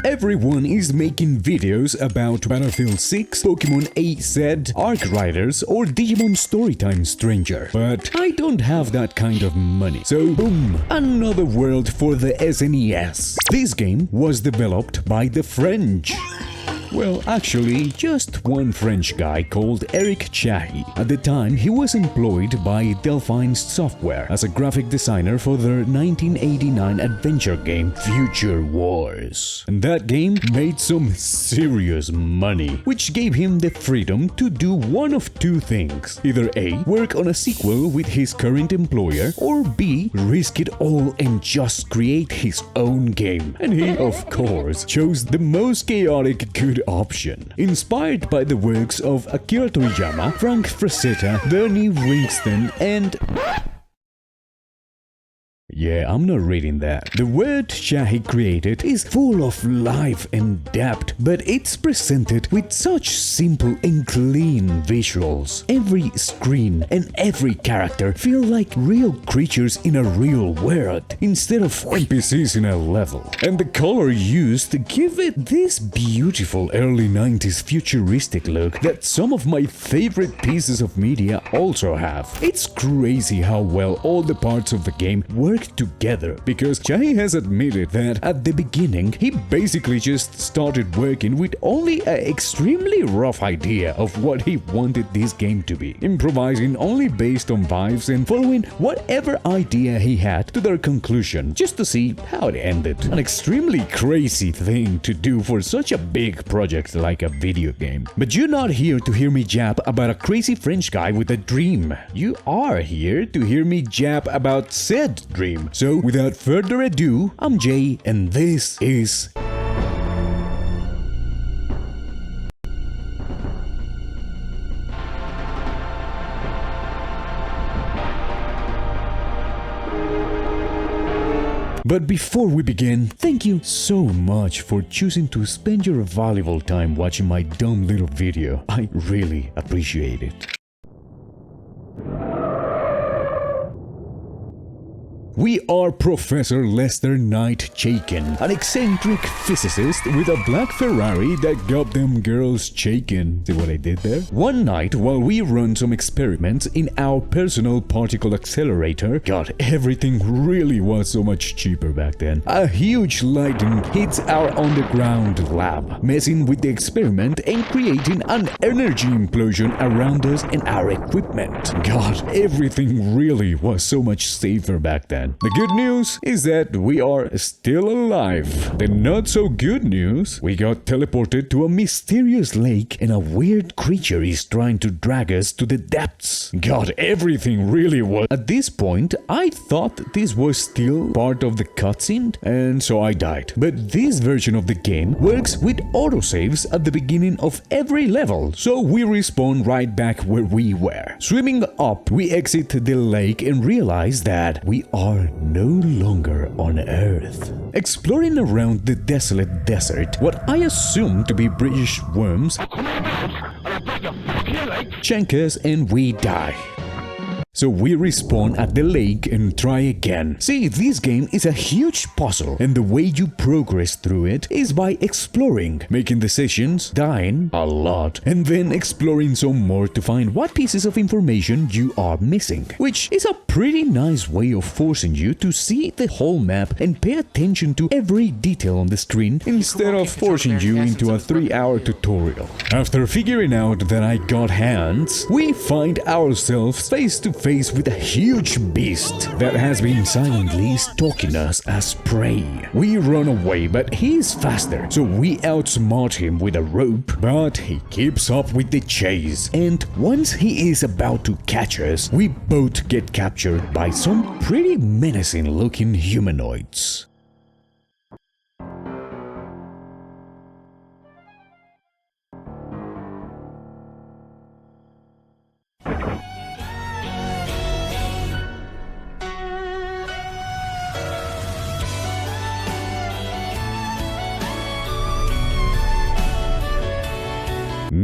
Everyone is making videos about Battlefield 6, Pokemon AZ, Arc Riders, or Digimon Storytime Stranger. But I don't have that kind of money. So boom, another world for the SNES. This game was developed by the French. Well, actually, just one French guy called Eric Chahi. At the time, he was employed by Delphine Software as a graphic designer for their 1989 adventure game Future Wars. And that game made some serious money, which gave him the freedom to do one of two things. Either A, work on a sequel with his current employer, or B, risk it all and just create his own game. And he, of course, chose the most chaotic good option. Inspired by the works of Akira Toriyama, Frank Frazetta, Bernie Wrightson, and... Yeah, I'm not reading that. The world Chahi created is full of life and depth, but it's presented with such simple and clean visuals. Every screen and every character feel like real creatures in a real world, instead of NPCs in a level. And the color used give it this beautiful early 90s futuristic look that some of my favorite pieces of media also have. It's crazy how well all the parts of the game work together, because Chahi has admitted that at the beginning he basically just started working with only an extremely rough idea of what he wanted this game to be, improvising only based on vibes and following whatever idea he had to their conclusion just to see how it ended. An extremely crazy thing to do for such a big project like a video game. But you're not here to hear me jab about a crazy French guy with a dream. You are here to hear me jab about said dream. So, without further ado, I'm Jay, and this is... But before we begin, thank you so much for choosing to spend your valuable time watching my dumb little video. I really appreciate it. We are Professor Lester Knight Chaikin, an eccentric physicist with a black Ferrari that got them girls shaken. See what I did there? One night, while we run some experiments in our personal particle accelerator, God, everything really was so much cheaper back then. A huge lightning hits our underground lab, messing with the experiment and creating an energy implosion around us and our equipment. God, everything really was so much safer back then. The good news is that we are still alive. The not so good news, we got teleported to a mysterious lake and a weird creature is trying to drag us to the depths. God, everything really was. At this point, I thought this was still part of the cutscene, and so I died. But this version of the game works with autosaves at the beginning of every level, so we respawn right back where we were. Swimming up, we exit the lake and realize that we are no longer on Earth. Exploring around the desolate desert, what I assume to be British worms shank us and we die. So we respawn at the lake and try again. See, this game is a huge puzzle, and the way you progress through it is by exploring, making decisions, dying a lot, and then exploring some more to find what pieces of information you are missing, which is a pretty nice way of forcing you to see the whole map and pay attention to every detail on the screen instead of forcing you into a 3-hour tutorial. After figuring out that I got hands, we find ourselves face to face with a huge beast that has been silently stalking us as prey. We run away, but he's faster, so we outsmart him with a rope, but he keeps up with the chase. And once he is about to catch us, we both get captured by some pretty menacing looking humanoids.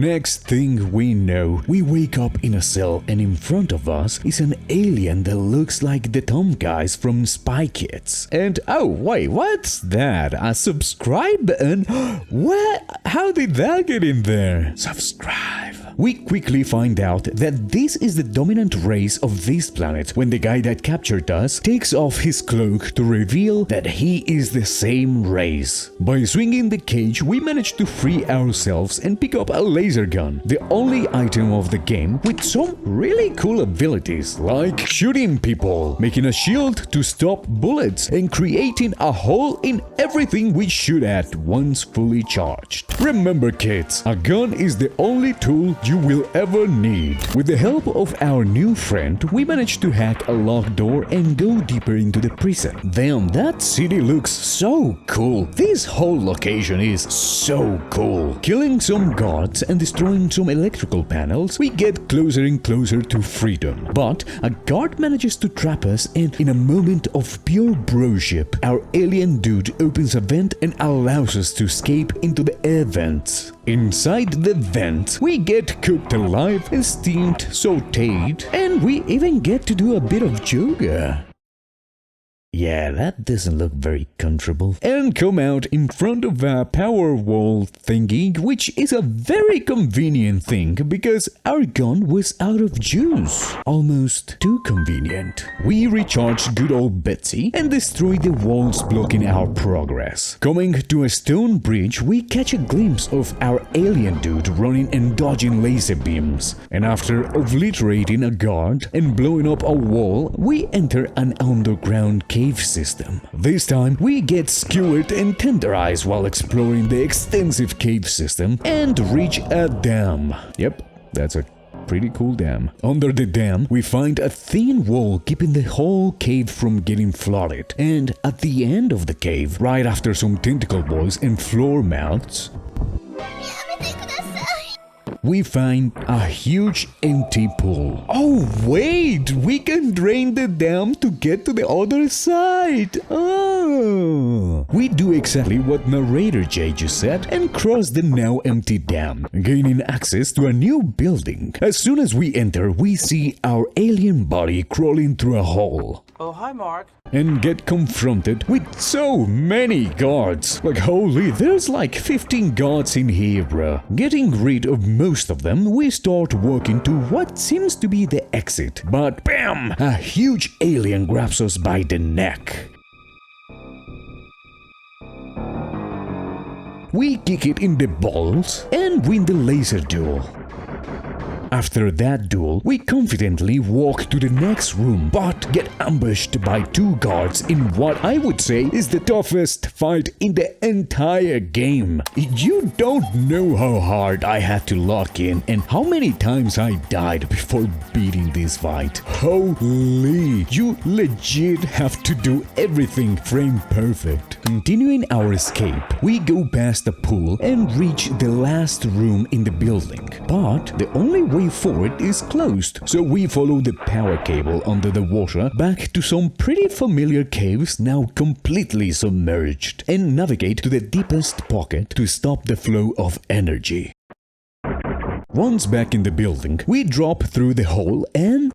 Next thing we know, we wake up in a cell and in front of us is an alien that looks like the Tom guys from Spy Kids. And oh wait, what's that? A subscribe button? What? How did that get in there? Subscribe. We quickly find out that this is the dominant race of this planet when the guy that captured us takes off his cloak to reveal that he is the same race. By swinging the cage, we manage to free ourselves and pick up a laser gun, the only item of the game with some really cool abilities like shooting people, making a shield to stop bullets, and creating a hole in everything we shoot at once fully charged. Remember kids, a gun is the only tool you will ever need. With the help of our new friend, we managed to hack a locked door and go deeper into the prison. Damn, that city looks so cool. This whole location is so cool. Killing some guards and destroying some electrical panels, we get closer and closer to freedom. But a guard manages to trap us, and in a moment of pure broship, our alien dude opens a vent and allows us to escape into the air vents. Inside the vent, we get cooked alive and steamed, sauteed, and we even get to do a bit of yoga. Yeah, that doesn't look very comfortable. And come out in front of a power wall thingy, which is a very convenient thing because our gun was out of juice. Almost too convenient. We recharge good old Betsy and destroy the walls blocking our progress. Coming to a stone bridge, we catch a glimpse of our alien dude running and dodging laser beams. And after obliterating a guard and blowing up a wall, we enter an underground cave system. This time, we get skewered and tenderized while exploring the extensive cave system and reach a dam. Yep, that's a pretty cool dam. Under the dam, we find a thin wall keeping the whole cave from getting flooded. And at the end of the cave, right after some tentacle boys and floor mouths, we find a huge empty pool. Oh wait, we can drain the dam to get to the other side. Oh. We do exactly what narrator Jay just said and cross the now empty dam, gaining access to a new building. As soon as we enter, we see our alien body crawling through a hole. Oh, hi Mark. And get confronted with so many guards. Like holy, there's like 15 guards in here, bruh. Getting rid of most of them, we start walking to what seems to be the exit. But bam! A huge alien grabs us by the neck. We kick it in the balls and win the laser duel. After that duel, we confidently walk to the next room, but get ambushed by two guards in what I would say is the toughest fight in the entire game. You don't know how hard I had to lock in and how many times I died before beating this fight. Holy, you legit have to do everything frame perfect. Continuing our escape, we go past the pool and reach the last room in the building, but the only way forward is closed, so we follow the power cable under the water back to some pretty familiar caves now completely submerged and navigate to the deepest pocket to stop the flow of energy. Once back in the building, we drop through the hole and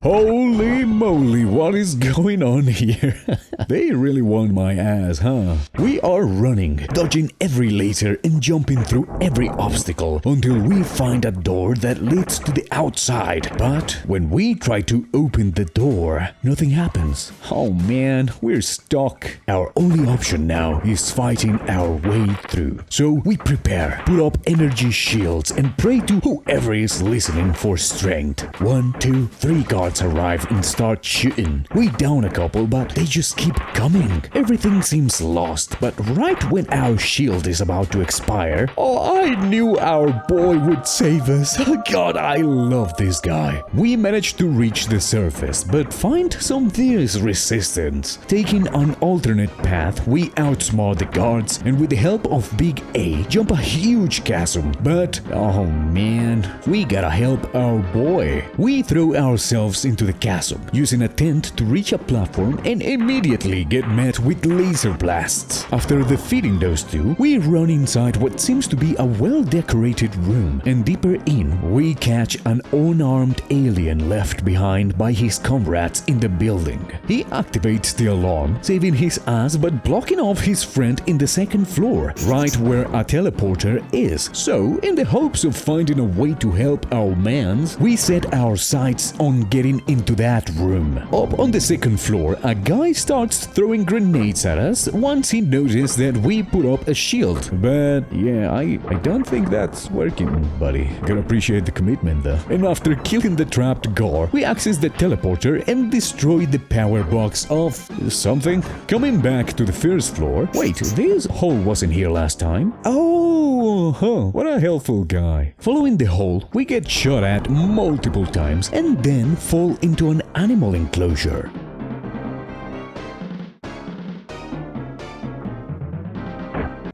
holy moly, what is going on here? They really want my ass, huh? We are running, dodging every laser and jumping through every obstacle until we find a door that leads to the outside. But when we try to open the door, nothing happens. Oh man, we're stuck. Our only option now is fighting our way through. So we prepare, put up energy shields and pray to whoever is listening for strength. 1, 2, 3 guards arrive and start shooting. We down a couple, but they just keep coming. Everything seems lost, but right when our shield is about to expire, oh, I knew our boy would save us. God, I love this guy. We manage to reach the surface, but find some fierce resistance. Taking an alternate path, we outsmart the guards and with the help of Big A, jump a huge chasm. But, oh man, we gotta help our boy. We throw ourselves burst into the chasm, using a tent to reach a platform and immediately get met with laser blasts. After defeating those two, we run inside what seems to be a well-decorated room, and deeper in, we catch an unarmed alien left behind by his comrades in the building. He activates the alarm, saving his ass but blocking off his friend in the second floor, right where a teleporter is. So, in the hopes of finding a way to help our mans, we set our sights on getting into that room. Up on the second floor, a guy starts throwing grenades at us once he notices that we put up a shield. But yeah, I don't think that's working, buddy. Gotta appreciate the commitment though. And after killing the trapped Horr, we access the teleporter and destroy the power box of something. Coming back to the first floor. Wait, this hole wasn't here last time. Oh, huh, what a helpful guy. Following the hole, we get shot at multiple times and then fall into an animal enclosure.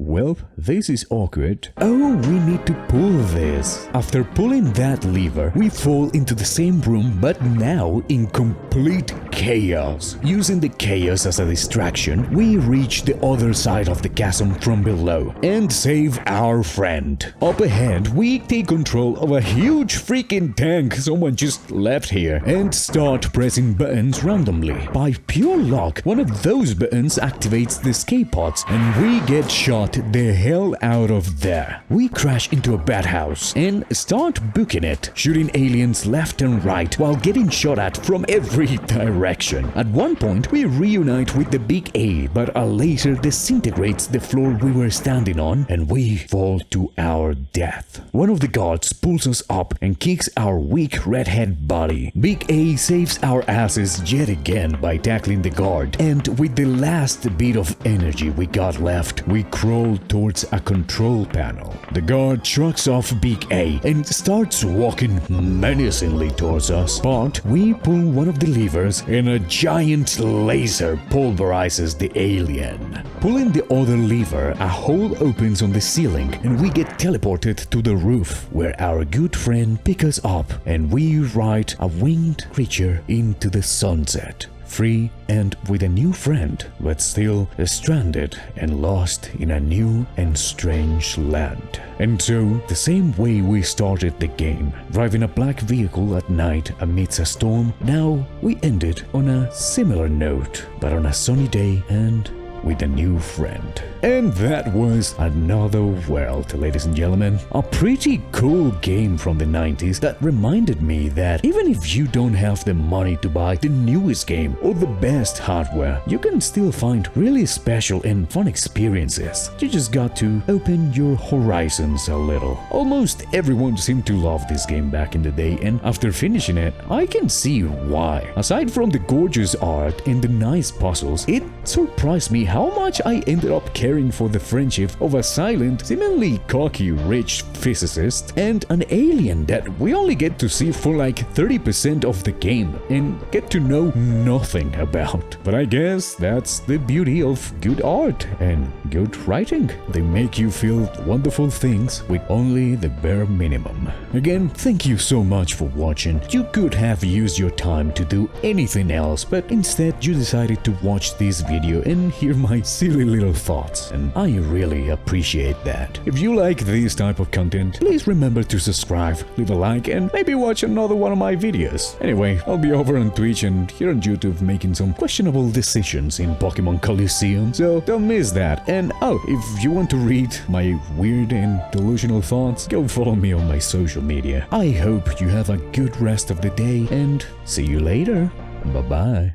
Well, this is awkward. Oh, we need to pull this. After pulling that lever, we fall into the same room but now in complete chaos. Using the chaos as a distraction, we reach the other side of the chasm from below and save our friend. Up ahead, we take control of a huge freaking tank someone just left here and start pressing buttons randomly. By pure luck, one of those buttons activates the escape pods and we get shot the hell out of there. We crash into a bathhouse and start booking it, shooting aliens left and right while getting shot at from every direction. At one point, we reunite with the Big A, but a laser disintegrates the floor we were standing on and we fall to our death. One of the guards pulls us up and kicks our weak redhead body. Big A saves our asses yet again by tackling the guard, and with the last bit of energy we got left, we crawl towards a control panel. The guard shrugs off Big A and starts walking menacingly towards us, but we pull one of the levers and a giant laser pulverizes the alien. Pulling the other lever, a hole opens on the ceiling and we get teleported to the roof where our good friend picks us up and we ride a winged creature into the sunset. Free and with a new friend, but still stranded and lost in a new and strange land. And so, the same way we started the game, driving a black vehicle at night amidst a storm, now we ended on a similar note, but on a sunny day and with a new friend. And that was Another World, ladies and gentlemen. A pretty cool game from the 90s that reminded me that even if you don't have the money to buy the newest game or the best hardware, you can still find really special and fun experiences. You just got to open your horizons a little. Almost everyone seemed to love this game back in the day, and after finishing it, I can see why. Aside from the gorgeous art and the nice puzzles, it surprised me how much I ended up caring for the friendship of a silent, seemingly cocky rich physicist and an alien that we only get to see for like 30% of the game and get to know nothing about. But I guess that's the beauty of good art and good writing. They make you feel wonderful things with only the bare minimum. Again, thank you so much for watching. You could have used your time to do anything else, but instead you decided to watch this video and hear my silly little thoughts, and I really appreciate that. If you like this type of content, please remember to subscribe, leave a like, and maybe watch another one of my videos. Anyway, I'll be over on Twitch and here on YouTube making some questionable decisions in Pokemon Coliseum, so don't miss that. And oh, if you want to read my weird and delusional thoughts, go follow me on my social media. I hope you have a good rest of the day and see you later. Bye-bye.